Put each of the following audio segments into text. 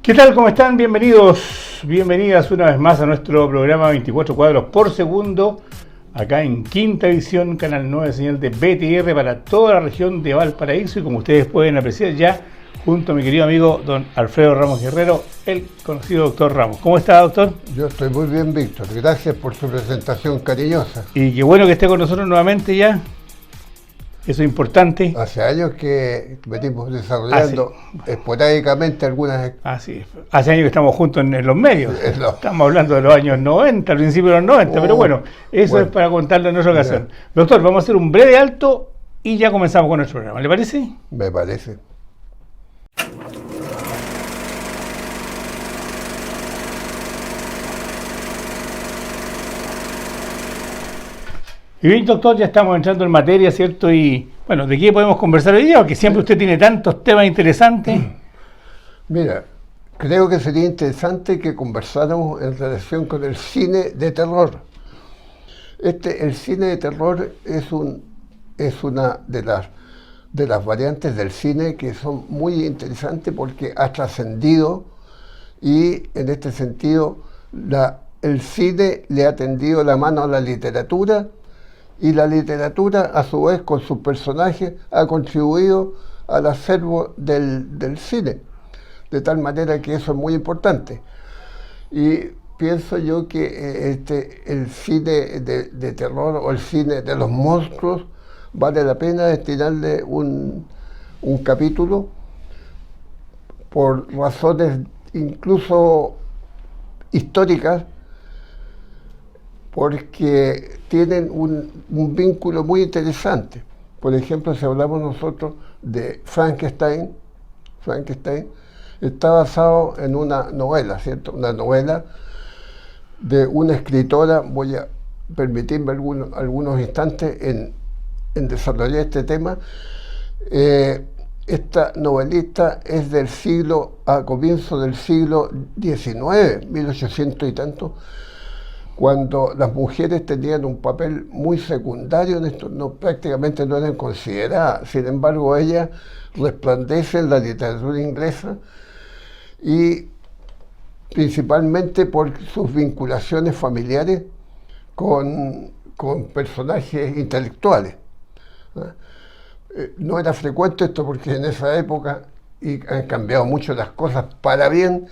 ¿Qué tal? ¿Cómo están? Bienvenidos, bienvenidas una vez más a nuestro programa 24 cuadros por segundo, acá en Quinta Edición, Canal 9, señal de BTR para toda la región de Valparaíso, y como ustedes pueden apreciar ya, junto a mi querido amigo don Alfredo Ramos Guerrero, el conocido doctor Ramos. ¿Cómo está, doctor? Yo estoy muy bien, Víctor. Gracias por su presentación cariñosa. Y qué bueno que esté con nosotros nuevamente ya. Eso es importante. Hace años que venimos desarrollando esporádicamente algunas... Hace años que estamos juntos en los medios. Estamos hablando de los años 90, al principio de los 90, pero bueno, eso es para contarlo en otra ocasión. Doctor, vamos a hacer un breve alto y ya comenzamos con nuestro programa. ¿Le parece? Me parece. Y bien, doctor, ya estamos entrando en materia, ¿cierto? Y bueno, ¿de qué podemos conversar hoy día? Porque siempre usted tiene tantos temas interesantes. Mira, creo que sería interesante que conversáramos en relación con el cine de terror. El cine de terror es una de las variantes del cine que son muy interesantes porque ha trascendido, y en este sentido el cine le ha tendido la mano a la literatura, y la literatura, a su vez, con sus personajes, ha contribuido al acervo del cine, de tal manera que eso es muy importante. Y pienso yo que el cine de terror o el cine de los monstruos vale la pena destinarle un capítulo por razones incluso históricas, porque tienen un vínculo muy interesante. Por ejemplo, si hablamos nosotros de Frankenstein está basado en una novela, ¿cierto? Una novela de una escritora. Voy a permitirme algunos instantes en desarrollar este tema. Esta novelista es a comienzos del siglo XIX, 1800 y tanto, cuando las mujeres tenían un papel muy secundario en esto, prácticamente no eran consideradas. Sin embargo, ella resplandece en la literatura inglesa, y principalmente por sus vinculaciones familiares con personajes intelectuales. No era frecuente esto porque en esa época, y han cambiado mucho las cosas para bien,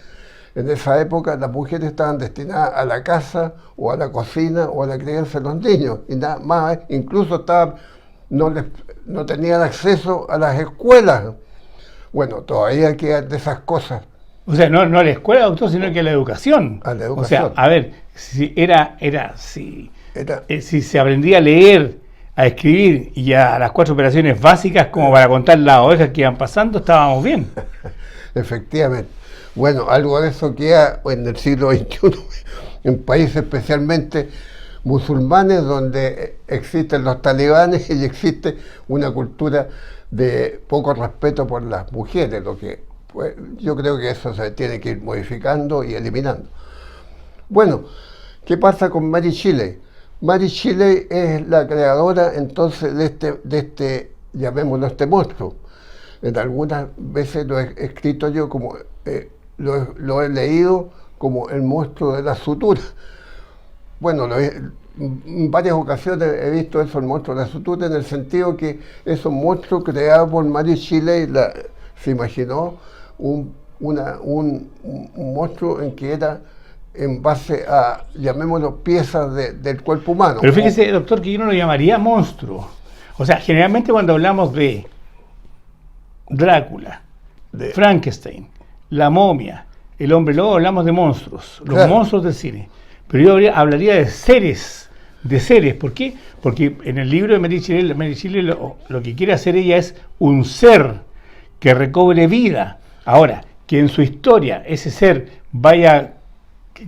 en esa época las mujeres estaban destinadas a la casa o a la cocina o a la crianza de los niños, y nada más, incluso no tenían acceso a las escuelas. Bueno, todavía quedan de esas cosas. O sea, no a la escuela, doctor, sino que a la educación. A la educación. O sea, a ver, si se aprendía a leer, a escribir y a las 4 operaciones básicas como para contar las ovejas que iban pasando, estábamos bien. Efectivamente. Bueno, algo de eso queda en el siglo XXI, en países especialmente musulmanes, donde existen los talibanes y existe una cultura de poco respeto por las mujeres, lo que yo creo que eso se tiene que ir modificando y eliminando. Bueno, ¿qué pasa con Mary Shelley? Mary Shelley es la creadora entonces de llamémoslo este monstruo. En algunas veces lo he escrito yo como... lo he leído como el monstruo de la sutura. Bueno, en varias ocasiones he visto eso, el monstruo de la sutura, en el sentido que es un monstruo creado por Mary Shelley. Se imaginó un monstruo en que era en base a, llamémoslo, piezas del cuerpo humano. Pero fíjese, doctor, que yo no lo llamaría monstruo. O sea, generalmente cuando hablamos de Drácula, de Frankenstein, la momia, el hombre lobo, hablamos de monstruos, los monstruos del cine. Pero yo hablaría de seres. ¿Por qué? Porque en el libro de Mary Shelley lo que quiere hacer ella es un ser que recobre vida. Ahora, que en su historia ese ser vaya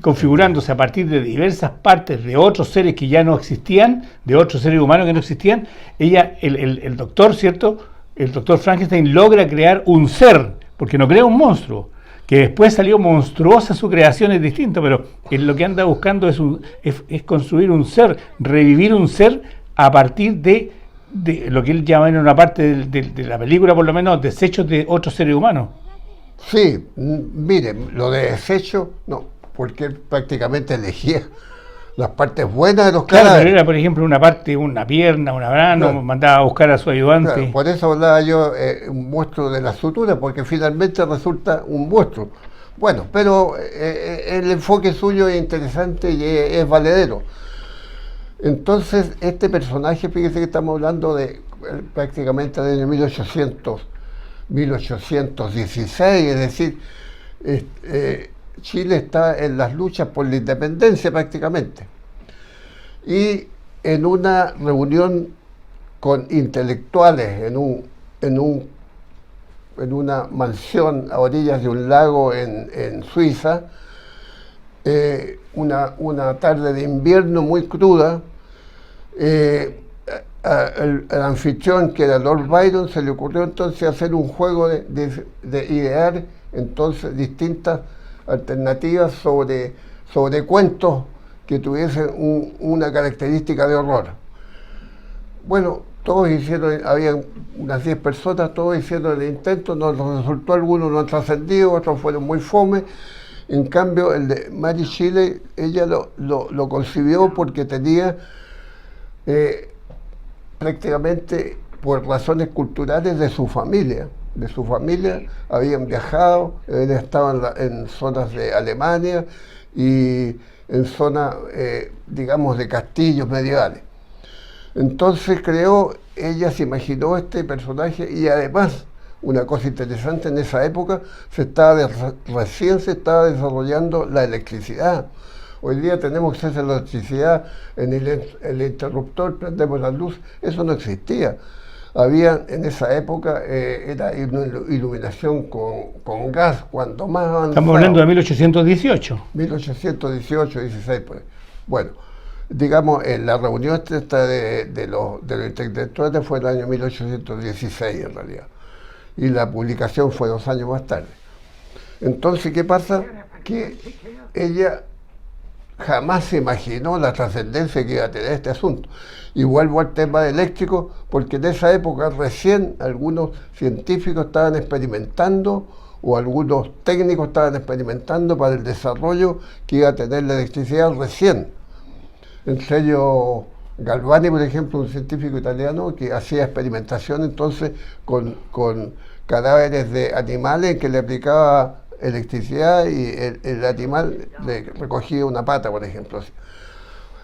configurándose a partir de diversas partes de otros seres que ya no existían, de otros seres humanos que no existían, el doctor, ¿cierto? El doctor Frankenstein logra crear un ser, porque no crea un monstruo, que después salió monstruosa su creación, es distinto, pero lo que anda buscando es construir un ser, revivir un ser a partir de lo que él llama en una parte de la película, por lo menos, desechos de otros seres humanos. Sí, miren, lo de desecho, no, porque él prácticamente elegía las partes buenas de los Claro, pero cadáveres. era, por ejemplo, una parte, una pierna, una mano, Claro. mandaba a buscar a su Claro, ayudante. por eso hablaba yo un monstruo de la sutura, porque finalmente resulta un monstruo. Bueno, pero el enfoque suyo es interesante y es valedero. Entonces, este personaje, fíjese que estamos hablando de prácticamente del año 1816, es decir, Chile está en las luchas por la independencia prácticamente. Y en una reunión con intelectuales en una mansión a orillas de un lago en Suiza, una tarde de invierno muy cruda, el anfitrión, que era Lord Byron, se le ocurrió entonces hacer un juego de idear entonces distintas alternativas sobre cuentos que tuviesen una característica de horror. Bueno, todos hicieron, había unas 10 personas, todos hicieron el intento, nos resultó, algunos no han trascendido, otros fueron muy fome. En cambio, el de Mary Shelley, ella lo concibió porque tenía prácticamente por razones culturales de su familia. De su familia habían viajado, habían estado en zonas de Alemania y en zonas, digamos, de castillos medievales. Entonces ella se imaginó este personaje y además, una cosa interesante, en esa época recién se estaba desarrollando la electricidad. Hoy día tenemos acceso a la electricidad en el interruptor, prendemos la luz, eso no existía. Había en esa época, era iluminación con gas, cuando más avanzado. Estamos hablando de 1818. 1818, 16, pues. Bueno, digamos, la reunión esta de los intelectuales fue en el año 1816 en realidad. Y la publicación fue 2 años más tarde. Entonces, ¿qué pasa? Que ella jamás se imaginó la trascendencia que iba a tener este asunto. Y vuelvo al tema eléctrico, porque en esa época recién algunos científicos estaban experimentando, o algunos técnicos estaban experimentando para el desarrollo que iba a tener la electricidad recién. El sello Galvani, por ejemplo, un científico italiano que hacía experimentación entonces con cadáveres de animales que le aplicaba electricidad y el animal le recogía una pata, por ejemplo.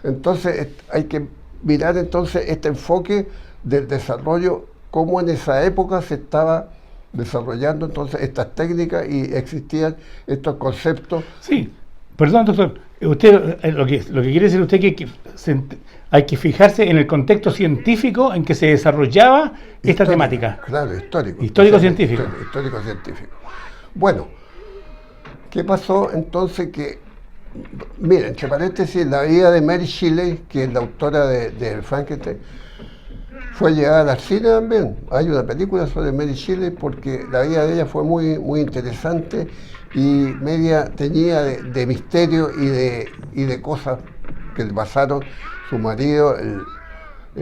Entonces hay que mirar entonces este enfoque del desarrollo, cómo en esa época se estaba desarrollando entonces estas técnicas y existían estos conceptos. Sí, perdón, doctor. Usted lo que quiere decir usted que hay que fijarse en el contexto científico en que se desarrollaba esta temática. Claro, histórico. Histórico-científico. Histórico-científico. Bueno, ¿qué pasó entonces? Que, miren, entre paréntesis, la vida de Mary Shelley, que es la autora de Frankenstein, fue llevada al cine también. Hay una película sobre Mary Shelley porque la vida de ella fue muy, muy interesante y media teñida de misterio y de cosas que le pasaron. Su marido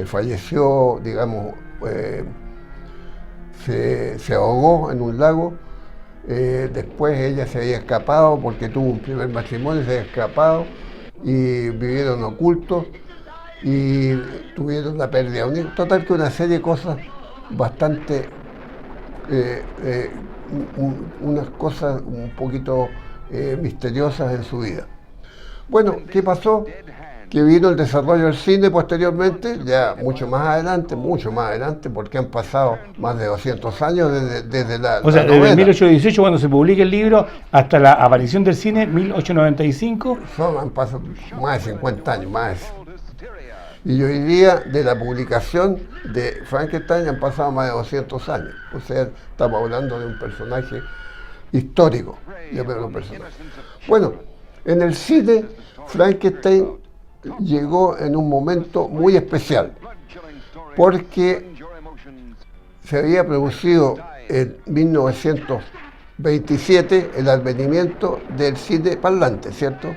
falleció, digamos, se ahogó en un lago. Después ella se había escapado porque tuvo un primer matrimonio, se había escapado y vivieron ocultos y tuvieron la pérdida. Total que una serie de cosas bastante, unas cosas un poquito misteriosas en su vida. Bueno, ¿qué pasó? Que vino el desarrollo del cine posteriormente, ya mucho más adelante, porque han pasado más de 200 años desde la O sea, la desde novela. 1818, cuando se publica el libro, hasta la aparición del cine, 1895. Han pasado más de 50 años, más. Y hoy día, de la publicación de Frankenstein, han pasado más de 200 años. O sea, estamos hablando de un personaje histórico. Bueno, en el cine, Frankenstein llegó en un momento muy especial, porque se había producido en 1927 el advenimiento del cine parlante, ¿cierto?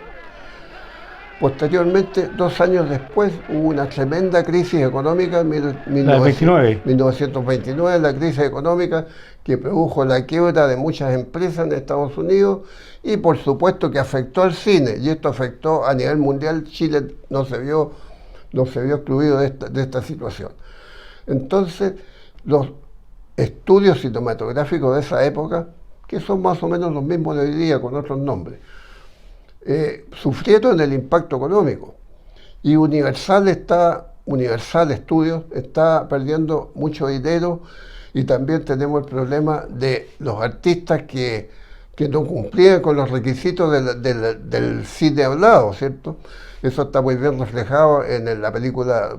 Posteriormente, 2 años después, hubo una tremenda crisis económica en La 29. 1929, la crisis económica que produjo la quiebra de muchas empresas en Estados Unidos y por supuesto que afectó al cine, y esto afectó a nivel mundial. Chile no se vio excluido de esta situación. Entonces, los estudios cinematográficos de esa época, que son más o menos los mismos de hoy día con otros nombres, sufrieron el impacto económico, y Universal Studios está perdiendo mucho dinero, y también tenemos el problema de los artistas que no cumplían con los requisitos del cine hablado, ¿cierto? Eso está muy bien reflejado en la película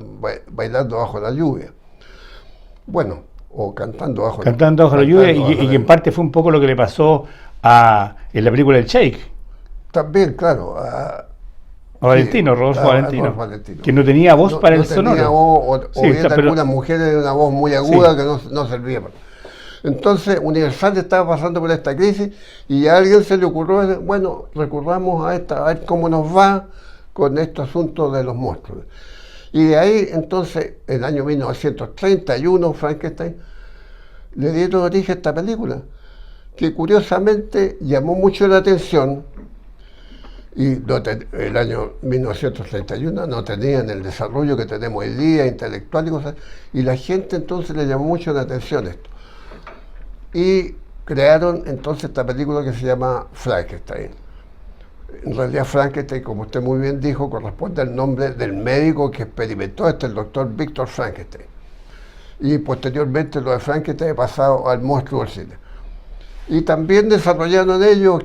Bailando bajo la lluvia. Bueno, o Cantando bajo la lluvia, y en parte fue un poco lo que le pasó en la película El Sheik. También, claro, a Valentino, Rodolfo Valentino, que no tenía voz para el sonoro. Tenía voz, o bien algunas mujeres de una voz muy aguda, sí, que no servía para. Entonces, Universal estaba pasando por esta crisis, y a alguien se le ocurrió, bueno, recurramos a ver cómo nos va con este asunto de los monstruos. Y de ahí, entonces, en el año 1931, Frankenstein le dieron origen a esta película, que curiosamente llamó mucho la atención. Y el año 1931 no tenían el desarrollo que tenemos hoy día, intelectual y cosas, y la gente entonces le llamó mucho la atención esto. Y crearon entonces esta película que se llama Frankenstein. En realidad Frankenstein, como usted muy bien dijo, corresponde al nombre del médico que experimentó el doctor Victor Frankenstein. Y posteriormente lo de Frankenstein ha pasado al monstruo del cine. Y también desarrollaron ellos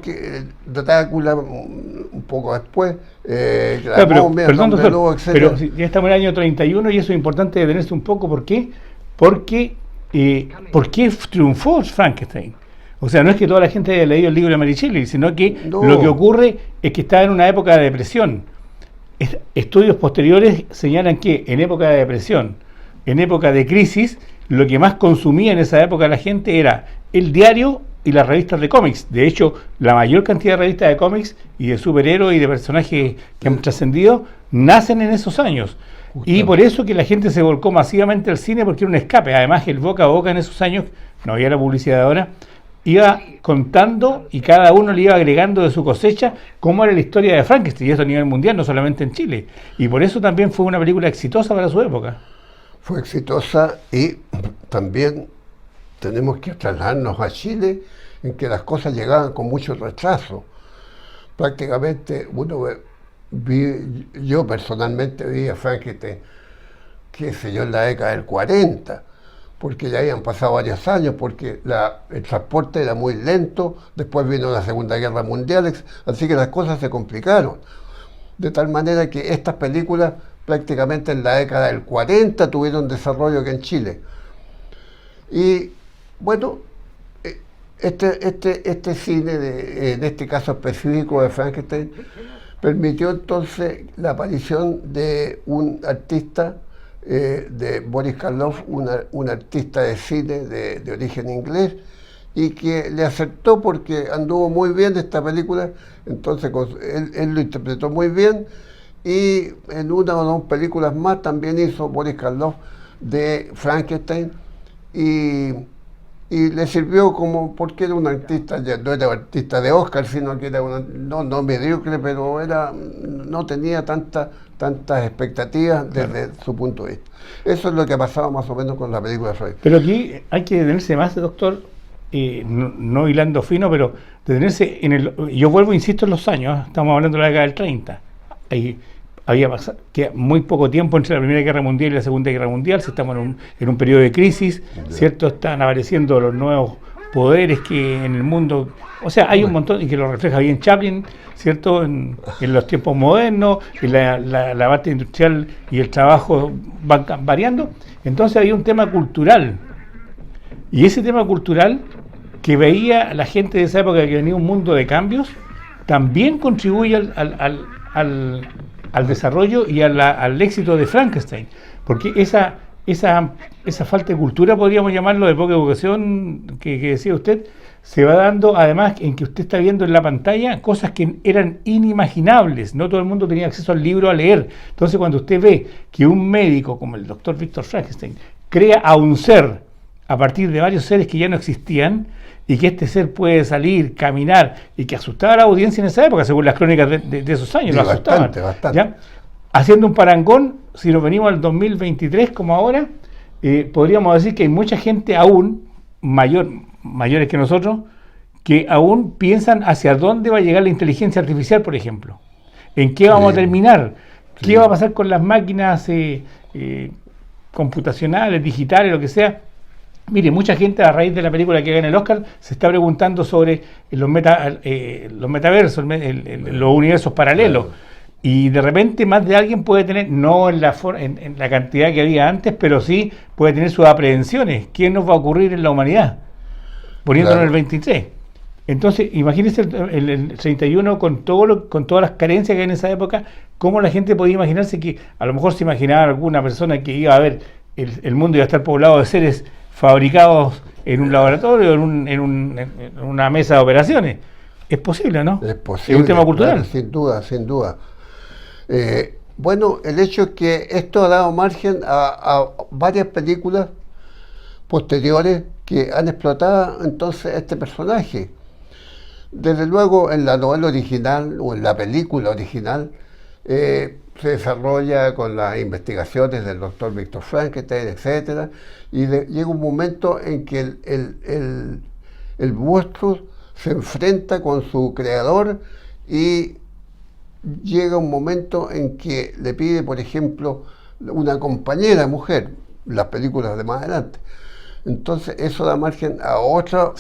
Drácula un poco después, perdón, doctor, pero ya estamos en el año 31 y eso es importante detenerse un poco. ¿Por qué? ¿Por qué triunfó Frankenstein? O sea, no es que toda la gente haya leído el libro de Mary Shelley, sino que lo que ocurre es que estaba en una época de depresión. Estudios posteriores señalan que en época de depresión, en época de crisis, lo que más consumía en esa época la gente era el diario y las revistas de cómics. De hecho, la mayor cantidad de revistas de cómics y de superhéroes y de personajes que han trascendido nacen en esos años. Y por eso que la gente se volcó masivamente al cine, porque era un escape. Además, el boca a boca en esos años, no había la publicidad de ahora, iba contando y cada uno le iba agregando de su cosecha cómo era la historia de Frankenstein, y eso a nivel mundial, no solamente en Chile. Y por eso también fue una película exitosa para su época. Fue exitosa, y también tenemos que trasladarnos a Chile, en que las cosas llegaban con mucho retraso. Prácticamente yo personalmente vi a Frankenstein, qué sé yo, en la década del 40, porque ya habían pasado varios años, porque el transporte era muy lento, después vino la Segunda Guerra Mundial, así que las cosas se complicaron. De tal manera que estas películas prácticamente en la década del 40 tuvieron desarrollo aquí en Chile. Y bueno, este cine, en este caso específico de Frankenstein, permitió entonces la aparición de un artista, de Boris Karloff, un artista de cine de origen inglés, y que le aceptó porque anduvo muy bien esta película. Entonces él lo interpretó muy bien, y en una o dos películas más también hizo Boris Karloff de Frankenstein, y le sirvió como, porque era un artista, ya no era artista de Oscar, sino que era no mediocre, pero no tenía tantas expectativas desde su punto de vista. Eso es lo que ha pasado más o menos con la película de Freud. Pero aquí hay que detenerse más, doctor, no hilando fino, pero detenerse yo vuelvo, insisto, en los años, estamos hablando de la década del 30. Había pasado que muy poco tiempo entre la Primera Guerra Mundial y la Segunda Guerra Mundial, si estamos en un periodo de crisis, ¿cierto? Están apareciendo los nuevos poderes que en el mundo, o sea, hay un montón, y que lo refleja bien Chaplin, ¿cierto? En los tiempos modernos, en la parte industrial y el trabajo van variando. Entonces había un tema cultural, y ese tema cultural que veía la gente de esa época, que venía un mundo de cambios, también contribuye al desarrollo y al éxito de Frankenstein, porque esa falta de cultura, podríamos llamarlo, de poca educación que decía usted, se va dando además en que usted está viendo en la pantalla cosas que eran inimaginables. No todo el mundo tenía acceso al libro a leer. Entonces, cuando usted ve que un médico como el doctor Víctor Frankenstein crea a un ser a partir de varios seres que ya no existían, y que este ser puede salir, caminar, y que asustaba a la audiencia en esa época, según las crónicas de esos años, Sí, lo asustaban. bastante. ¿Ya? Haciendo un parangón, si nos venimos al 2023 como ahora, podríamos decir que hay mucha gente aún, mayores que nosotros, que aún piensan hacia dónde va a llegar la inteligencia artificial, por ejemplo. ¿En qué vamos a terminar? ¿Qué va a pasar con las máquinas computacionales, digitales, lo que sea? Mire, mucha gente a raíz de la película que gana el Oscar se está preguntando sobre los metaversos, los universos paralelos. Y de repente más de alguien puede tener, no en la cantidad que había antes, pero sí puede tener sus aprehensiones. ¿Qué nos va a ocurrir en la humanidad? Poniéndonos en el 23. Entonces, imagínense el 31 con todas las carencias que hay en esa época, cómo la gente podía imaginarse que a lo mejor se imaginaba alguna persona que iba a ver el mundo iba a estar poblado de seres fabricados en un laboratorio, en una mesa de operaciones. Es posible, ¿no? Es posible. Es un tema cultural. Claro, sin duda. Bueno, el hecho es que esto ha dado margen a varias películas posteriores que han explotado entonces este personaje. Desde luego en la novela original o en la película original se desarrolla con las investigaciones del doctor Víctor Frankenstein, etcétera, y llega un momento en que el monstruo se enfrenta con su creador y llega un momento en que le pide, por ejemplo, una compañera mujer, las películas de más adelante. Entonces eso da margen a otra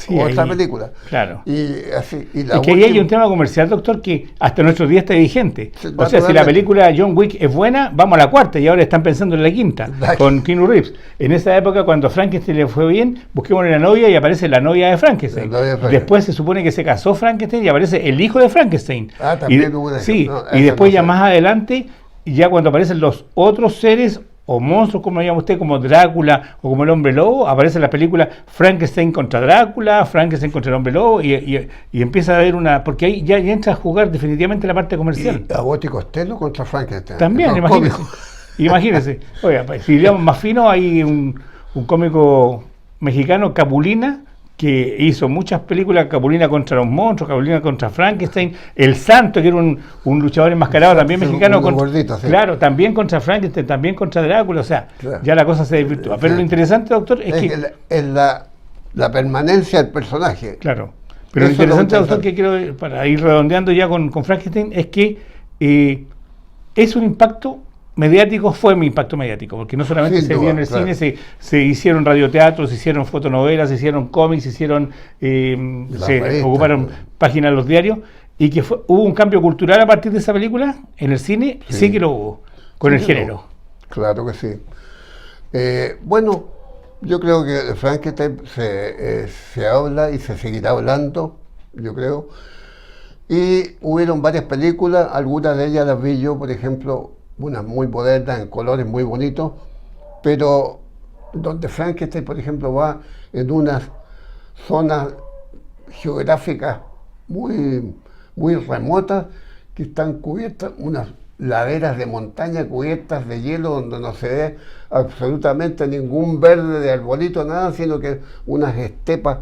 película. Claro. Y así, y es que ahí hay un tema comercial, doctor, que hasta nuestros días está vigente. O sea, si la película John Wick es buena, vamos a la cuarta, y ahora están pensando en la quinta, con Keanu Reeves. En esa época, cuando a Frankenstein le fue bien, busquemos la novia y aparece la novia de Frankenstein. Después se supone que se casó Frankenstein y aparece el hijo de Frankenstein. También hubo una. Sí, no, y después ya más adelante, ya cuando aparecen los otros seres o monstruos, como llama usted, como Drácula o como el Hombre Lobo, aparece en la película Frankenstein contra Drácula, Frankenstein contra el Hombre Lobo, y empieza a haber una... Porque ahí ya entra a jugar definitivamente la parte comercial. Y Abbott y Costello contra Frankenstein. También, imagínese. Oiga, si digamos más fino, hay un cómico mexicano, Capulina, que hizo muchas películas, Capulina contra los monstruos, Capulina contra Frankenstein, El Santo, que era un luchador enmascarado también mexicano, gordito, sí. Claro, también contra Frankenstein, también contra Drácula, o sea, claro, ya la cosa se desvirtúa. Pero lo interesante, doctor, es que... Es la permanencia del personaje. Claro, pero lo interesante, doctor, que quiero, para ir redondeando ya con Frankenstein, es que es un impacto mediático, fue mi impacto mediático, porque no solamente se vio en el cine, se hicieron radioteatros, se hicieron fotonovelas, se hicieron cómics, se ocuparon páginas en los diarios, y que hubo un cambio cultural a partir de esa película en el cine, sí que lo hubo, con el género. Claro que sí. Bueno, yo creo que de Frankenstein se habla y se seguirá hablando, yo creo, y hubieron varias películas, algunas de ellas las vi yo, por ejemplo, unas muy modernas, en colores muy bonitos, pero donde Frankenstein, por ejemplo, va en unas zonas geográficas muy remotas que están cubiertas, unas laderas de montaña cubiertas de hielo donde no se ve absolutamente ningún verde de arbolito, nada, sino que unas estepas,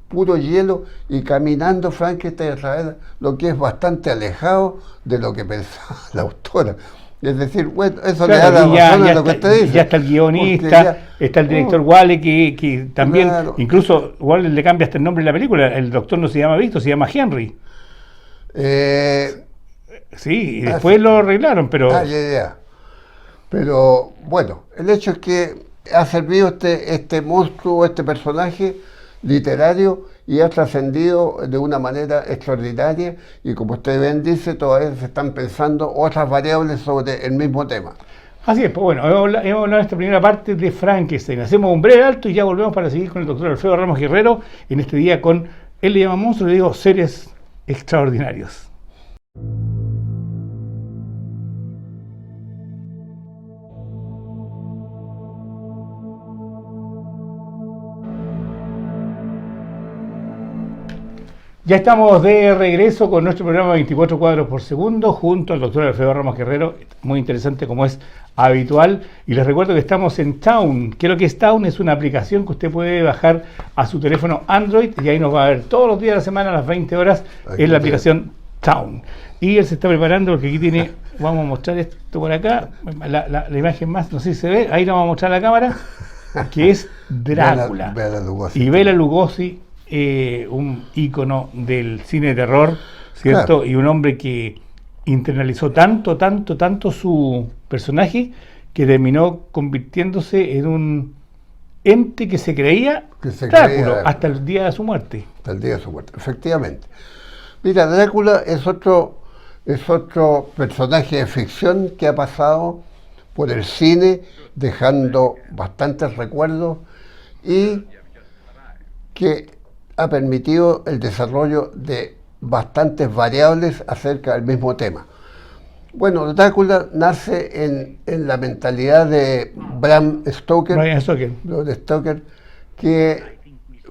puro hielo, y caminando Frankenstein a través de lo que es bastante alejado de lo que pensaba la autora. Es decir, bueno, eso le da la razón a lo que usted dice. Ya está el guionista, está el director Wallace, que también, incluso Wallace le cambia hasta el nombre de la película. El doctor no se llama Víctor, se llama Henry. Sí, y después lo arreglaron, pero... Pero, bueno, el hecho es que ha servido este monstruo, este personaje literario, y ha trascendido de una manera extraordinaria, y como usted bien dice, todavía se están pensando otras variables sobre el mismo tema. Así es, pues bueno, hemos hablado en esta primera parte de Frankenstein. Hacemos un breve alto y ya volvemos para seguir con el doctor Alfredo Ramos Guerrero en este día con, él le llama monstruo, le digo seres extraordinarios. Ya estamos de regreso con nuestro programa 24 cuadros por segundo junto al doctor Alfredo Ramos Guerrero, muy interesante como es habitual. Y les recuerdo que estamos en Town. ¿Qué es lo que es Town? Es una aplicación que usted puede bajar a su teléfono Android y ahí nos va a ver todos los días de la semana a las 20 horas en la aplicación Town. Y él se está preparando porque aquí tiene, vamos a mostrar esto por acá, la imagen más, no sé si se ve, ahí lo vamos a mostrar a la cámara, que es Drácula. Y Bela Lugosi, un ícono del cine de terror, ¿cierto? Claro. Y un hombre que internalizó tanto su personaje que terminó convirtiéndose en un ente que se creía Drácula hasta el día de su muerte. Hasta el día de su muerte, efectivamente. Mira, Drácula es otro personaje de ficción que ha pasado por el cine, dejando bastantes recuerdos y que ha permitido el desarrollo de bastantes variables acerca del mismo tema. Bueno, Drácula nace en la mentalidad de Bram Stoker, que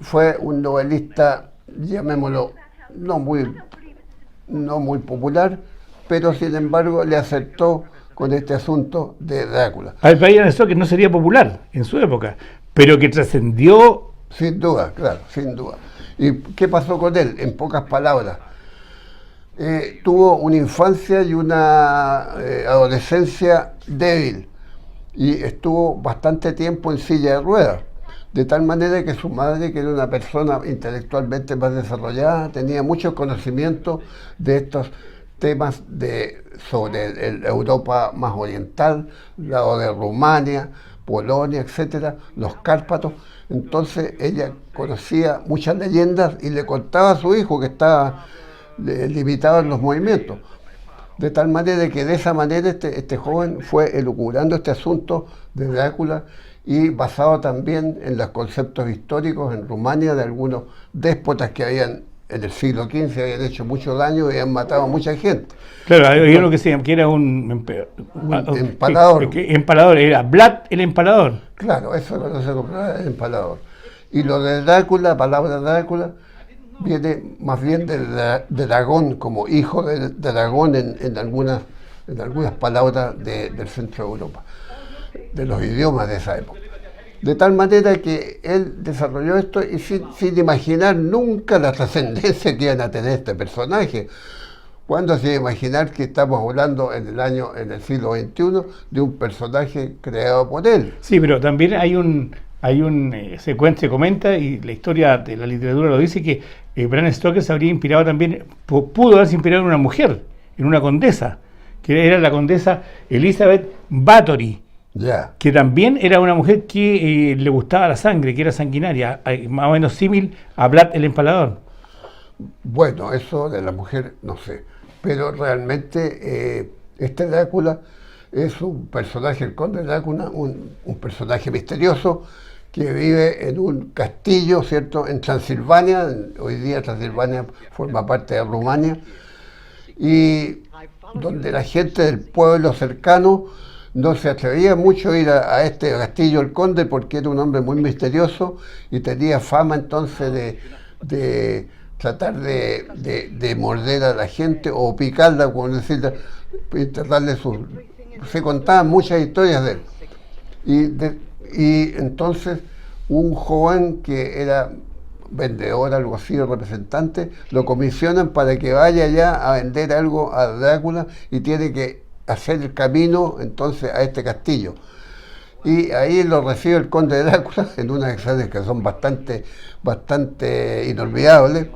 fue un novelista, llamémoslo, no muy popular, pero sin embargo le acertó con este asunto de Drácula. Bram Stoker no sería popular en su época, pero que trascendió. Sin duda, claro, sin duda. ¿Y qué pasó con él? En pocas palabras, tuvo una infancia y una adolescencia débil y estuvo bastante tiempo en silla de ruedas, de tal manera que su madre, que era una persona intelectualmente más desarrollada, tenía muchos conocimientos de estos temas sobre Europa más oriental, lado de Rumania, Polonia, etcétera, los Cárpatos. Entonces ella conocía muchas leyendas y le contaba a su hijo que estaba limitado en los movimientos. De tal manera que de esa manera este joven fue elucubrando este asunto de Drácula y basado también en los conceptos históricos en Rumania de algunos déspotas que habían en el siglo XV habían hecho mucho daño y habían matado a mucha gente. Claro, había uno que era un empalador. Empalador, era Vlad el Empalador. Claro, eso lo conoce como el Empalador. Y lo de Drácula, la palabra Drácula, viene más bien de dragón, como hijo de dragón en algunas palabras del centro de Europa, de los idiomas de esa época. De tal manera que él desarrolló esto y sin imaginar nunca la trascendencia que iban a tener este personaje. ¿Cuándo se iba a imaginar que estamos hablando en el siglo XXI de un personaje creado por él? Sí, pero también hay un secuencia que comenta, y la historia de la literatura lo dice, que Bram Stoker se habría inspirado también, pudo haberse inspirado en una mujer, en una condesa, que era la condesa Elizabeth Bathory. Yeah. Que también era una mujer que le gustaba la sangre, que era sanguinaria, más o menos símil a Vlad el Empalador. Bueno, eso de la mujer no sé, pero realmente este Drácula es un personaje, el conde Drácula, un personaje misterioso que vive en un castillo, ¿cierto?, en Transilvania. Hoy día Transilvania forma parte de Rumania, y donde la gente del pueblo cercano no se atrevía mucho a ir a este castillo del conde porque era un hombre muy misterioso y tenía fama entonces de tratar de morder a la gente o picarla, como decirle, y tratarle se contaban muchas historias de él. Y entonces un joven que era vendedor, algo así, o representante, lo comisionan para que vaya allá a vender algo a Drácula y tiene que hacer el camino entonces a este castillo. Y ahí lo recibe el conde Drácula en unas escenas que son bastante inolvidables.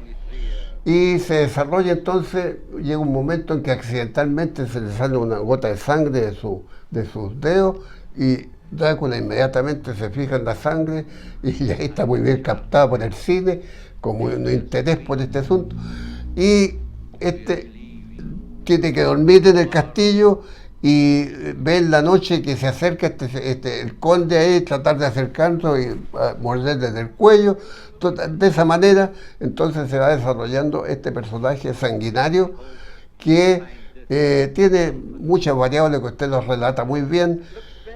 Y se desarrolla entonces, llega un momento en que accidentalmente se le sale una gota de sangre de sus dedos y Drácula inmediatamente se fija en la sangre y ahí está muy bien captada por el cine, como un interés por este asunto. Y tiene que dormir en el castillo y ve en la noche que se acerca el conde ahí, tratar de acercarlo y morderle del cuello. De esa manera, entonces se va desarrollando este personaje sanguinario que tiene muchas variables que usted los relata muy bien,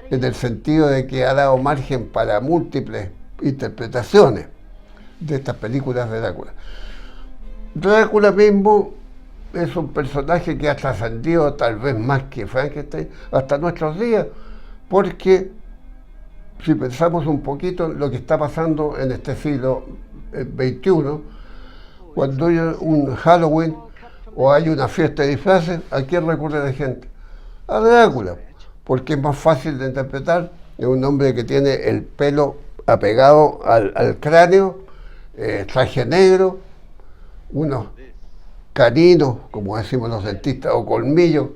en el sentido de que ha dado margen para múltiples interpretaciones de estas películas de Drácula. Drácula mismo es un personaje que ha trascendido tal vez más que Frankenstein hasta nuestros días, porque si pensamos un poquito en lo que está pasando en este siglo XXI, cuando hay un Halloween o hay una fiesta de disfraces, ¿a quién recurre la gente? A Drácula, porque es más fácil de interpretar. Es un hombre que tiene el pelo apegado al cráneo, traje negro, unos caninos, como decimos los dentistas, o colmillos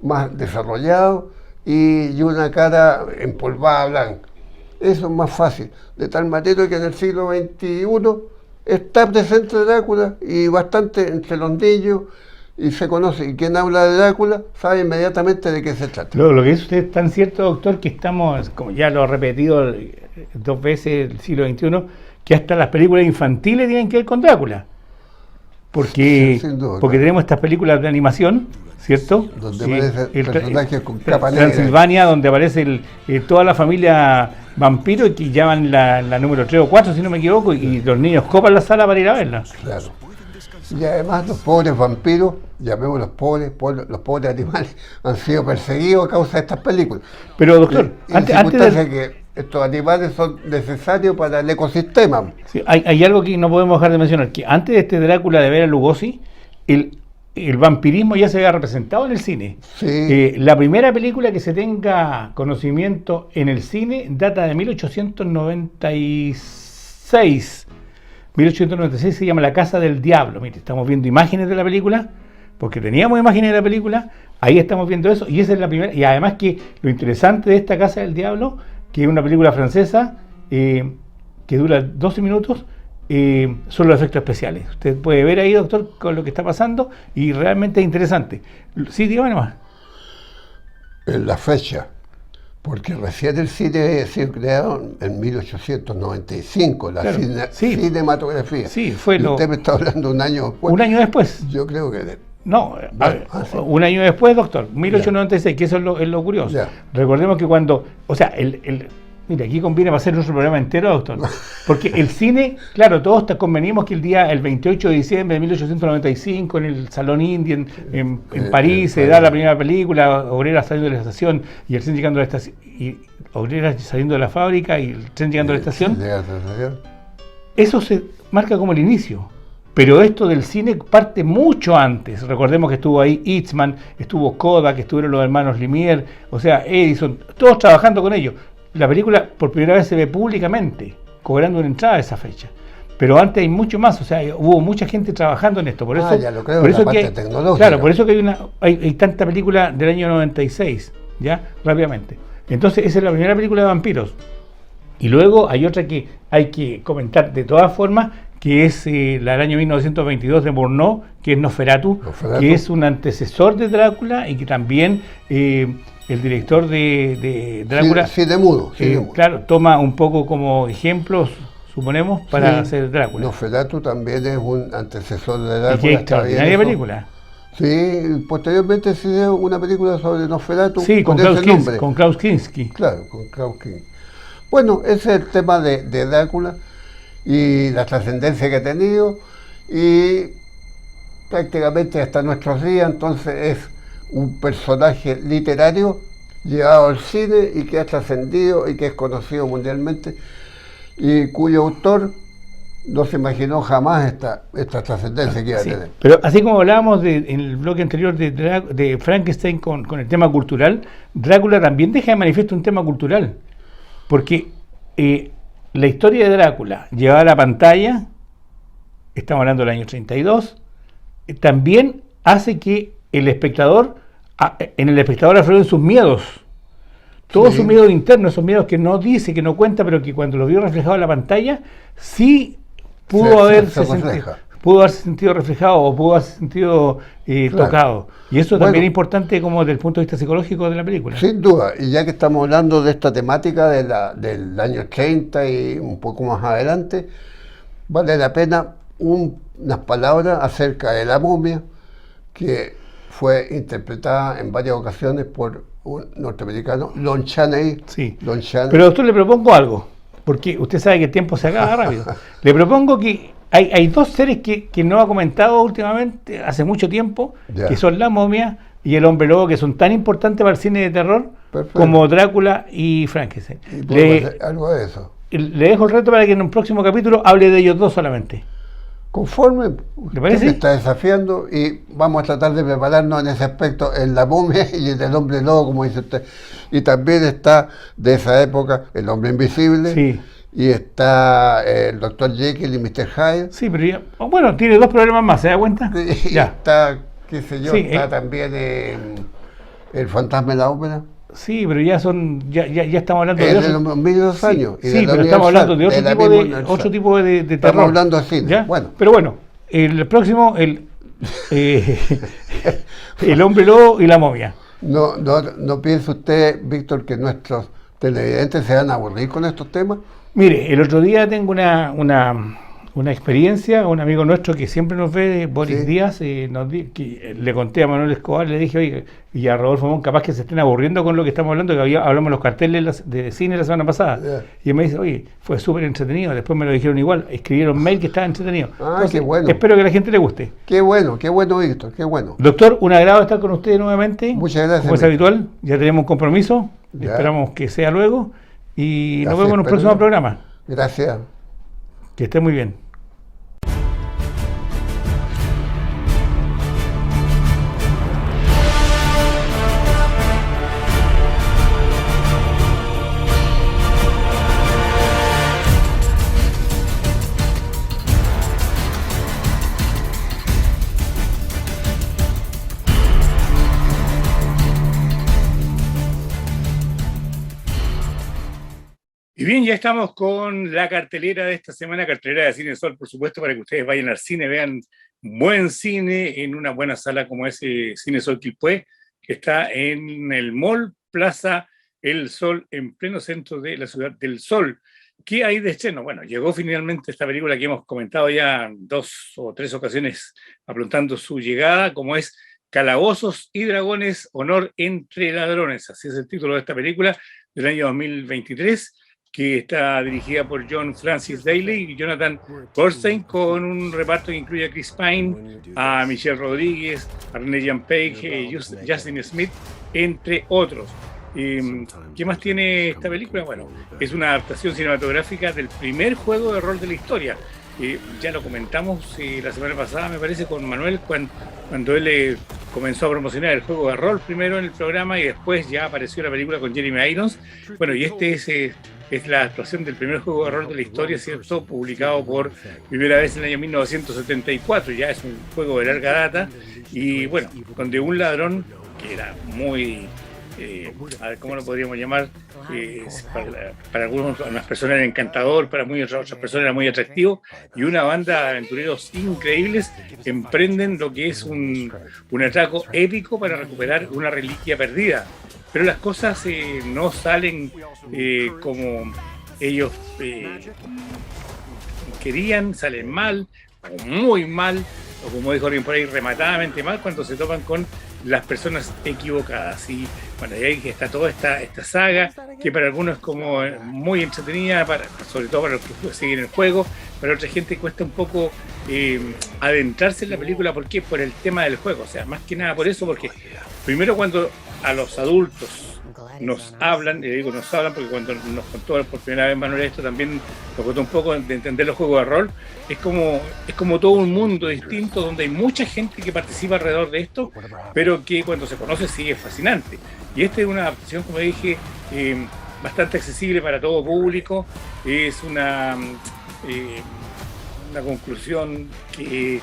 más desarrollados, y una cara empolvada blanca. Eso es más fácil, de tal manera que en el siglo XXI está presente Drácula y bastante entre los niños, y se conoce, y quien habla de Drácula sabe inmediatamente de qué se trata. Lo que dice usted es tan cierto, doctor, que estamos, como ya lo he repetido 2 veces el siglo XXI, que hasta las películas infantiles tienen que ver con Drácula. Porque, sin duda, porque claro. tenemos estas películas de animación, ¿cierto? Donde aparecen personajes con capa negra. Transilvania, donde aparece toda la familia vampiro, y que llaman la número 3 o 4, si no me equivoco, y los niños copan la sala para ir a verla. Claro. Y además los pobres vampiros, llamémoslos los pobres animales, han sido perseguidos a causa de estas películas. Pero doctor, y antes de que estos animales son necesarios para el ecosistema. Sí, hay algo que no podemos dejar de mencionar, que antes de este Drácula de Bela Lugosi, el vampirismo ya se había representado en el cine. Sí. La primera película que se tenga conocimiento en el cine data de 1896. 1896 se llama La Casa del Diablo. Mire, estamos viendo imágenes de la película, porque teníamos imágenes de la película, ahí estamos viendo eso, y esa es la primera. Y además que lo interesante de esta Casa del Diablo, que es una película francesa que dura 12 minutos, son los efectos especiales. Usted puede ver ahí, doctor, con lo que está pasando, y realmente es interesante. Sí, dígame nomás. En la fecha, porque recién el cine ha sido creado en 1895, la Claro, sí. cinematografía. Sí, fue y usted me está hablando un año después. Un año después. Yo creo que... No, sí. Un año después, doctor, 1896, que eso es lo curioso. Ya. Recordemos que cuando, o sea, mira, aquí conviene para hacer nuestro programa entero, doctor, porque el cine, claro, todos convenimos que el 28 de diciembre de 1895, en el Salón India, en París, se da la primera película, Obreras saliendo de la estación, y el tren llegando a la estación, y Obreras saliendo de la fábrica, y el tren llegando a la estación. Eso se marca como el inicio. Pero esto del cine parte mucho antes. Recordemos que estuvo ahí Eastman, estuvo Kodak, estuvieron los hermanos Lumière, o sea, Edison, todos trabajando con ellos. La película por primera vez se ve públicamente, cobrando una entrada a esa fecha. Pero antes hay mucho más, o sea, hubo mucha gente trabajando en esto. Por eso, ya lo creo, por eso la parte tecnológica. claro, por eso que hay tanta película del año 96, ya, rápidamente. Entonces, esa es la primera película de vampiros. Y luego hay otra que hay que comentar de todas formas, que es la del año 1922 de Murnau, que es Nosferatu, que es un antecesor de Drácula, y que también el director de Drácula, de mudo. claro, toma un poco como ejemplos, suponemos, para hacer Drácula. Nosferatu también es un antecesor de Drácula. Y qué extraordinaria película. Sí, posteriormente se dio una película sobre Nosferatu con Klaus Kinski. Claro, con Klaus Kinski. Bueno, ese es el tema de Drácula y la trascendencia que ha tenido, y prácticamente hasta nuestros días. Entonces es un personaje literario llevado al cine y que ha trascendido y que es conocido mundialmente, y cuyo autor no se imaginó jamás esta trascendencia que iba a tener. Pero así como hablábamos en el bloque anterior de Frankenstein con el tema cultural, Drácula también deja de manifiesto un tema cultural, porque la historia de Drácula llevada a la pantalla, estamos hablando del año 32, también hace que en el espectador afloren sus miedos, todos sus miedos internos, esos miedos que no dice, que no cuenta, pero que cuando lo vio reflejado en la pantalla, sí pudo haberse sentido reflejado, o pudo haberse sentido tocado. Y eso también es importante como desde el punto de vista psicológico de la película. Sin duda, y ya que estamos hablando de esta temática del año 30 y un poco más adelante, vale la pena unas palabras acerca de La Momia, que fue interpretada en varias ocasiones por un norteamericano, Lon Chaney. Sí. Pero doctor, le propongo algo, porque usted sabe que el tiempo se acaba rápido. Le propongo que hay dos series que no ha comentado últimamente, hace mucho tiempo, Ya. que son La Momia y El Hombre Lobo, que son tan importantes para el cine de terror Perfecto. como Drácula y Frankenstein. Y podemos hacer algo de eso. Le dejo el reto para que en un próximo capítulo hable de ellos dos solamente. Conforme, ¿Le parece? usted me está desafiando y vamos a tratar de prepararnos en ese aspecto en La Momia y en El Hombre Lobo, como dice usted. Y también está de esa época El Hombre Invisible. Sí. Y está el Dr. Jekyll y Mr. Hyde. Sí, pero ya, bueno, tiene dos problemas más, ¿se da cuenta? Y Ya. está, qué sé yo, Sí, está también El Fantasma de la Ópera. Sí, pero ya estamos hablando Es de de los 1200 sí, años. Y sí, de la pero estamos Universal, hablando de otro la tipo misma de Universal. otro tipo de terror. Estamos hablando de cine. ¿Ya? Bueno, Pero bueno, el próximo, el Hombre Lobo y la Momia. no piensa usted, Víctor, que nuestros televidentes se van a aburrir con estos temas. Mire, el otro día tengo una experiencia, un amigo nuestro que siempre nos ve, Boris Sí. Díaz, le conté a Manuel Escobar, le dije, oye, y a Rodolfo Mon, capaz que se estén aburriendo con lo que estamos hablando, que hablamos de los carteles de cine la semana pasada. Ya. Y él me dice, oye, fue súper entretenido, después me lo dijeron igual, escribieron mail que estaba entretenido. Qué bueno. Espero que a la gente le guste. Qué bueno, Víctor, qué bueno. Doctor, un agrado estar con usted nuevamente. Muchas gracias, Como es Víctor. habitual, ya tenemos un compromiso, Ya. esperamos que sea luego, y nos Así vemos en un espero próximo yo. programa. Gracias. Que esté muy bien. Y bien, ya estamos con la cartelera de esta semana, cartelera de Cine Sol, por supuesto, para que ustedes vayan al cine, vean buen cine en una buena sala como ese Cine Sol Quilpué, que está en el Mall Plaza El Sol, en pleno centro de la ciudad del Sol. ¿Qué hay de estreno? Bueno, llegó finalmente esta película que hemos comentado ya en 2 o 3 ocasiones apuntando su llegada, como es Calabozos y Dragones, Honor entre Ladrones. Así es el título de esta película del año 2023, que está dirigida por John Francis Daley y Jonathan Goldstein, con un reparto que incluye a Chris Pine, a Michelle Rodríguez, a René Jean Page, Justin Smith, entre otros. ¿Qué más tiene esta película? Bueno, es una adaptación cinematográfica del primer juego de rol de la historia. Ya lo comentamos la semana pasada, me parece, con Manuel, cuando él comenzó a promocionar el juego de rol primero en el programa y después ya apareció la película con Jeremy Irons. Bueno, y es la actuación del primer juego de rol de la historia, ¿cierto? Publicado por primera vez en el año 1974, ya es un juego de larga data, y bueno, donde un ladrón que era muy, a ver, ¿cómo lo podríamos llamar? Para algunas personas era encantador, para otras personas era muy atractivo, y una banda de aventureros increíbles emprenden lo que es un atraco épico para recuperar una reliquia perdida. Pero las cosas no salen como ellos querían, salen mal, o muy mal, o como dijo alguien por ahí, rematadamente mal, cuando se topan con las personas equivocadas. Y bueno, y ahí está toda esta saga, que para algunos es como muy entretenida, sobre todo para los que siguen el juego. Para otra gente cuesta un poco adentrarse en la película. ¿Por qué? Por el tema del juego. O sea, más que nada por eso, porque primero cuando a los adultos nos hablan, y digo nos hablan porque cuando nos contó por primera vez Manuel esto, también nos contó un poco de entender los juegos de rol, es como todo un mundo distinto donde hay mucha gente que participa alrededor de esto, pero que cuando se conoce sí es fascinante. Y esta es una adaptación, como dije, bastante accesible para todo público. Es una conclusión que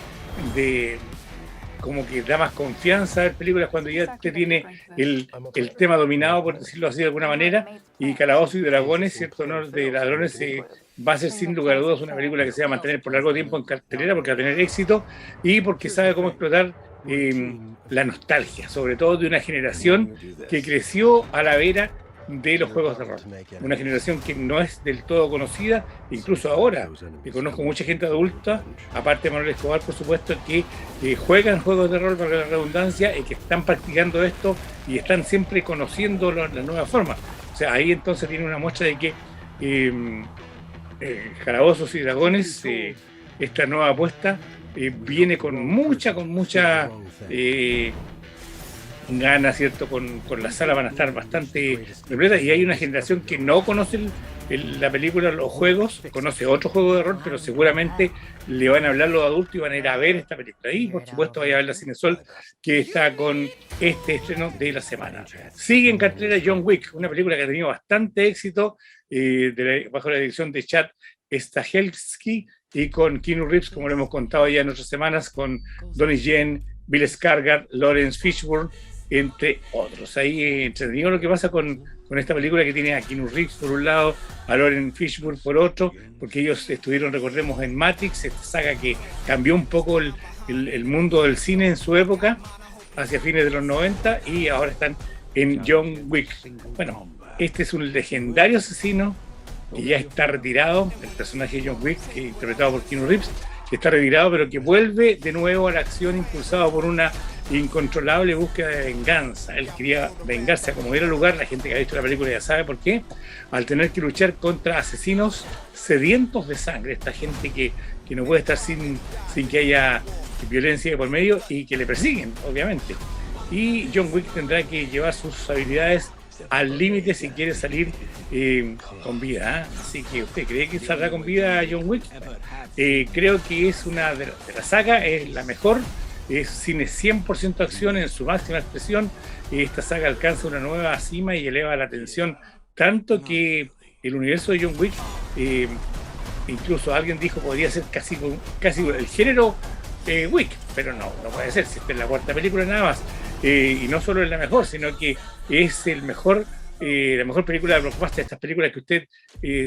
como que da más confianza a ver películas cuando ya te tiene el tema dominado, por decirlo así de alguna manera. Y Calabozos y Dragones, cierto, Honor de Ladrones, va a ser sin lugar a dudas una película que se va a mantener por largo tiempo en cartelera, porque va a tener éxito y porque sabe cómo explotar la nostalgia, sobre todo de una generación que creció a la vera de los juegos de rol. Una generación que no es del todo conocida, incluso ahora, que conozco mucha gente adulta, aparte de Manuel Escobar, por supuesto, que juegan juegos de rol, para la redundancia, y que están practicando esto y están siempre conociendo la nueva forma. O sea, ahí entonces tiene una muestra de que Calabozos y Dragones esta nueva apuesta viene con mucha ganas, ¿cierto? Con la sala van a estar bastante repletas, y hay una generación que no conoce la película, los juegos, conoce otro juego de rol, pero seguramente le van a hablar los adultos y van a ir a ver esta película. Y por supuesto vaya a ver la Cinesol, que está con este estreno de la semana. Sigue en cartelera John Wick, una película que ha tenido bastante éxito, bajo la dirección de Chad Stahelski y con Keanu Reeves, como lo hemos contado ya en otras semanas, con Donnie Yen, Bill Skarsgård, Lawrence Fishburne, entre otros. Ahí entretenido lo que pasa con esta película, que tiene a Keanu Reeves por un lado, a Lawrence Fishburne por otro, porque ellos estuvieron, recordemos, en Matrix, esta saga que cambió un poco el mundo del cine en su época, hacia fines de los 90, y ahora están en John Wick. Bueno, este es un legendario asesino que ya está retirado, el personaje de John Wick, que interpretado por Keanu Reeves, que está retirado, pero que vuelve de nuevo a la acción, impulsado por una incontrolable búsqueda de venganza. Él quería vengarse a como diera lugar. La gente que ha visto la película ya sabe por qué. Al tener que luchar contra asesinos sedientos de sangre, esta gente que no puede estar sin que haya violencia de por medio, y que le persiguen, obviamente. Y John Wick tendrá que llevar sus habilidades al límite si quiere salir con vida, ¿eh? Así que, ¿usted cree que saldrá con vida John Wick? Creo que es una de la saga, es la mejor, es cine 100% acción en su máxima expresión. Esta saga alcanza una nueva cima y eleva la tensión, tanto que el universo de John Wick, incluso alguien dijo, podría ser casi el género Wick, pero no puede ser, si esta es la cuarta película nada más. Y no solo es la mejor, sino que es la mejor película de blockbuster, estas películas que usted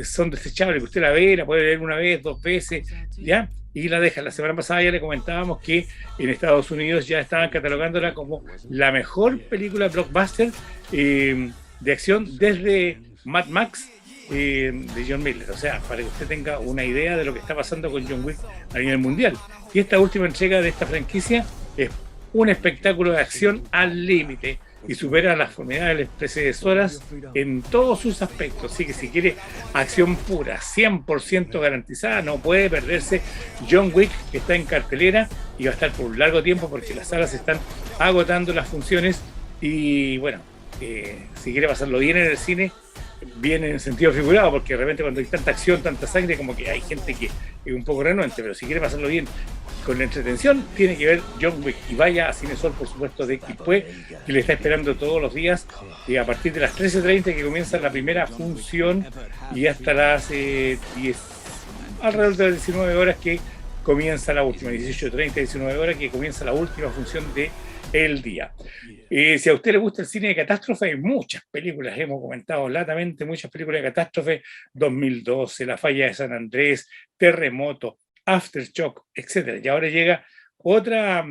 son desechables, que usted la ve, la puede ver una vez, dos veces, ¿ya? Y la deja. La semana pasada ya le comentábamos que en Estados Unidos ya estaban catalogándola como la mejor película blockbuster de acción desde Mad Max, de John Miller. O sea, para que usted tenga una idea de lo que está pasando con John Wick a nivel mundial. Y esta última entrega de esta franquicia es un espectáculo de acción al límite y supera a las formidables predecesoras en todos sus aspectos. Así que si quiere acción pura, 100% garantizada, no puede perderse John Wick, que está en cartelera y va a estar por un largo tiempo, porque las salas están agotando las funciones. Y bueno, si quiere pasarlo bien en el cine, bien en el sentido figurado, porque de repente cuando hay tanta acción, tanta sangre, como que hay gente que es un poco renuente, pero si quiere pasarlo bien con la entretención, tiene que ver John Wick, y vaya a Cinesol, por supuesto, de Quilpué, que le está esperando todos los días, y a partir de las 13:30 que comienza la primera función, y hasta las alrededor de las 19 horas que comienza la última, 18:30, 19 horas que comienza la última función de el día. Si a usted le gusta el cine de catástrofe, hay muchas películas, hemos comentado latamente, muchas películas de catástrofe: 2012, La falla de San Andrés, Terremoto, Aftershock, etcétera. Y ahora llega otra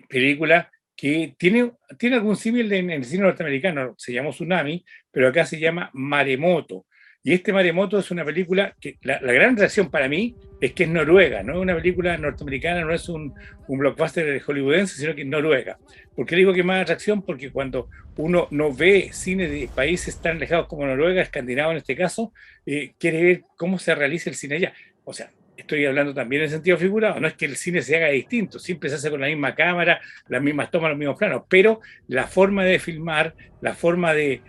película que tiene algún símil en el cine norteamericano, se llamó Tsunami, pero acá se llama Maremoto. Y este Maremoto es una película que la gran reacción para mí es que es noruega, no es una película norteamericana, no es un blockbuster hollywoodense, sino que es noruega. ¿Por qué digo que más atracción? Porque cuando uno no ve cine de países tan alejados como Noruega, escandinavo en este caso, quiere ver cómo se realiza el cine allá. O sea, estoy hablando también en sentido figurado, no es que el cine se haga distinto, siempre se hace con la misma cámara, las mismas tomas, los mismos planos, pero la forma de filmar, la forma de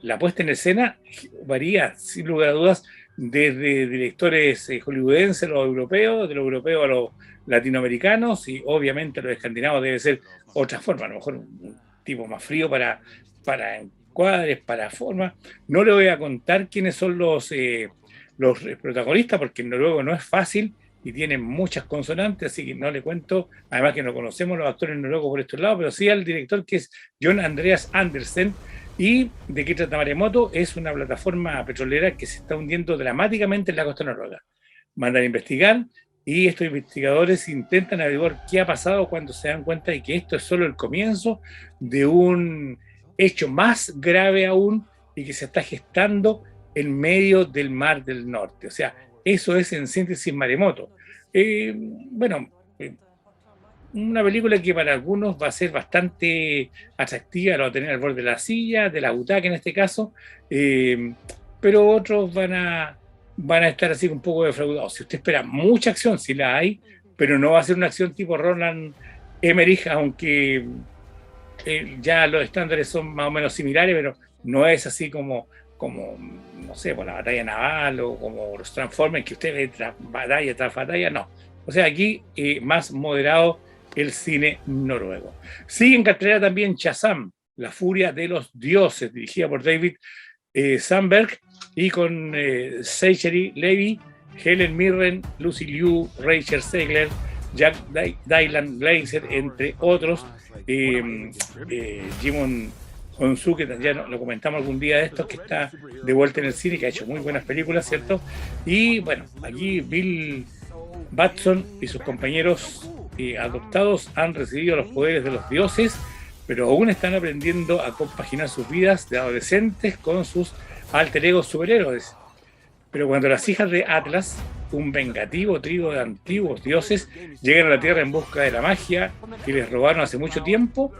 la puesta en escena varía, sin lugar a dudas, desde directores hollywoodenses, los europeos, de los europeos a los latinoamericanos, y obviamente a los escandinavos debe ser otra forma, a lo mejor un tipo más frío para encuadres, para forma. No le voy a contar quiénes son los protagonistas, porque en noruego no es fácil y tienen muchas consonantes, así que no le cuento, además que no conocemos los actores noruegos por estos lados, pero sí al director, que es John Andreas Andersen. ¿Y de qué trata Maremoto? Es una plataforma petrolera que se está hundiendo dramáticamente en la costa noruega. Mandan a investigar, y estos investigadores intentan averiguar qué ha pasado, cuando se dan cuenta de que esto es solo el comienzo de un hecho más grave aún, y que se está gestando en medio del Mar del Norte. O sea, eso es en síntesis Maremoto. Una película que para algunos va a ser bastante atractiva, lo va a tener al borde de la silla, de la butaca en este caso, pero otros van a van a estar así un poco defraudados. Si usted espera mucha acción, sí la hay, pero no va a ser una acción tipo Roland Emmerich, aunque ya los estándares son más o menos similares, pero no es así como no sé, por la batalla naval o como los Transformers, que usted ve tras batalla, no. O sea, aquí más moderado el cine noruego. Sigue en cartelera también Shazam, La furia de los dioses, dirigida por David Sandberg y con Zachary Levi, Helen Mirren, Lucy Liu, Rachel Zegler, Jack Dylan Glazer, entre otros. Jimon Honsu, que ya lo comentamos algún día de estos, que está de vuelta en el cine, que ha hecho muy buenas películas, ¿cierto? Y bueno, aquí Bill Batson y sus compañeros adoptados han recibido los poderes de los dioses, pero aún están aprendiendo a compaginar sus vidas de adolescentes con sus alter egos superhéroes. Pero cuando las hijas de Atlas, un vengativo trío de antiguos dioses, llegan a la Tierra en busca de la magia que les robaron hace mucho tiempo,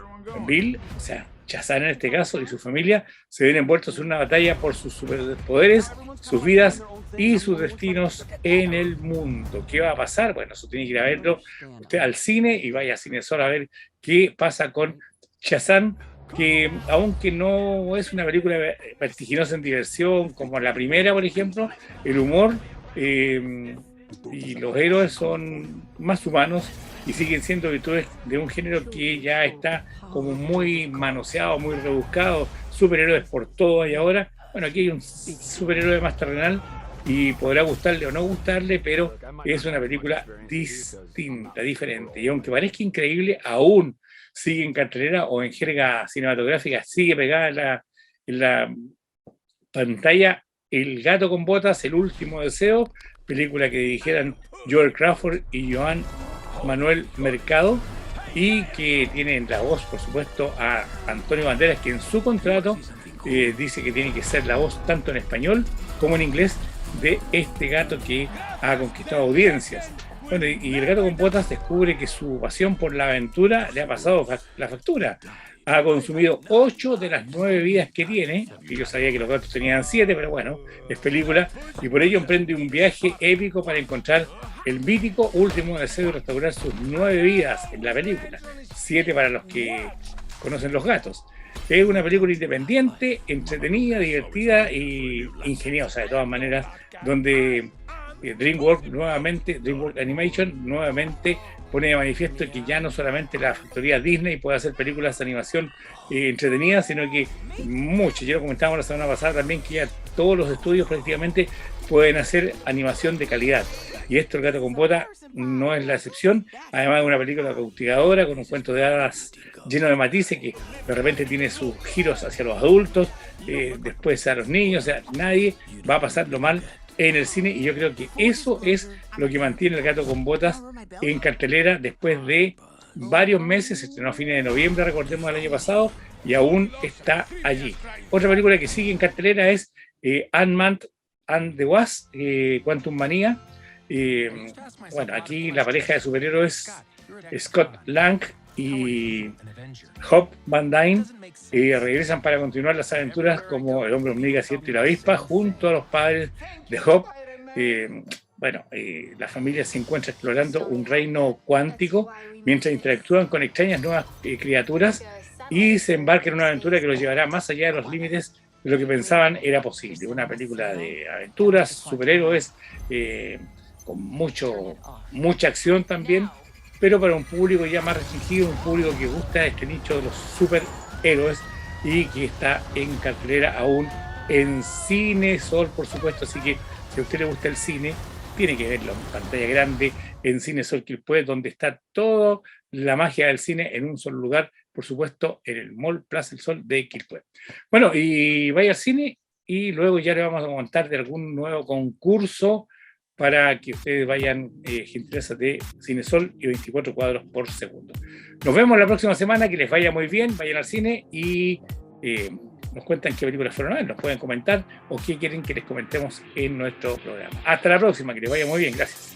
Bill, o sea, Shazam en este caso, y su familia se ven envueltos en una batalla por sus superpoderes, sus vidas y sus destinos en el mundo. ¿Qué va a pasar? Bueno, eso tiene que ir a verlo usted al cine y vaya a Cinesol a ver qué pasa con Shazam, que aunque no es una película vertiginosa en diversión como la primera, por ejemplo, el humor y los héroes son más humanos y siguen siendo virtudes de un género que ya está como muy manoseado, muy rebuscado, superhéroes por todo y ahora. Bueno, aquí hay un superhéroe más terrenal y podrá gustarle o no gustarle, pero es una película distinta, diferente. Y aunque parezca increíble, aún sigue en cartelera o en jerga cinematográfica, sigue pegada en la pantalla El gato con botas, El último deseo, película que dirigieran Joel Crawford y Joan Manuel Mercado, y que tiene en la voz, por supuesto, a Antonio Banderas, que en su contrato dice que tiene que ser la voz tanto en español como en inglés de este gato que ha conquistado audiencias. Bueno, y el gato con botas descubre que su pasión por la aventura le ha pasado la factura. Ha consumido 8 de las 9 vidas que tiene, y yo sabía que los gatos tenían 7, pero bueno, es película, y por ello emprende un viaje épico para encontrar el mítico último deseo de restaurar sus 9 vidas en la película, 7 para los que conocen los gatos. Es una película independiente, entretenida, divertida e ingeniosa de todas maneras, donde DreamWorks Animation nuevamente pone de manifiesto que ya no solamente la factoría Disney puede hacer películas de animación entretenidas, sino que muchos, ya lo comentábamos la semana pasada también, que ya todos los estudios prácticamente pueden hacer animación de calidad. Y esto, El gato con botas, no es la excepción. Además de una película cautivadora, con un cuento de hadas lleno de matices, que de repente tiene sus giros hacia los adultos, después a los niños, o sea, nadie va a pasarlo mal en el cine, y yo creo que eso es lo que mantiene El gato con botas en cartelera después de varios meses. Se estrenó a fines de noviembre, recordemos, del año pasado, y aún está allí. Otra película que sigue en cartelera es Ant-Man and the Wasp, Quantum Manía. Bueno, aquí la pareja de superhéroes Scott Lang y Hope Van Dyne regresan para continuar las aventuras como el hombre hormiga, cierto, y la avispa, junto a los padres de Hope. La familia se encuentra explorando un reino cuántico mientras interactúan con extrañas nuevas criaturas y se embarcan en una aventura que los llevará más allá de los límites de lo que pensaban era posible. Una película de aventuras, superhéroes, con mucha acción también, pero para un público ya más restringido, un público que gusta este nicho de los superhéroes y que está en cartelera aún en Cinesol, por supuesto. Así que si a usted le gusta el cine, tiene que verlo en pantalla grande en Cinesol Quilpué, donde está toda la magia del cine en un solo lugar, por supuesto, en el Mall Plaza El Sol de Quilpué. Bueno, y vaya al cine y luego ya le vamos a contar de algún nuevo concurso para que ustedes vayan, gentileza de Cinesol y 24 cuadros por segundo. Nos vemos la próxima semana, que les vaya muy bien, vayan al cine y nos cuentan qué películas fueron a ver, nos pueden comentar o qué quieren que les comentemos en nuestro programa. Hasta la próxima, que les vaya muy bien, gracias.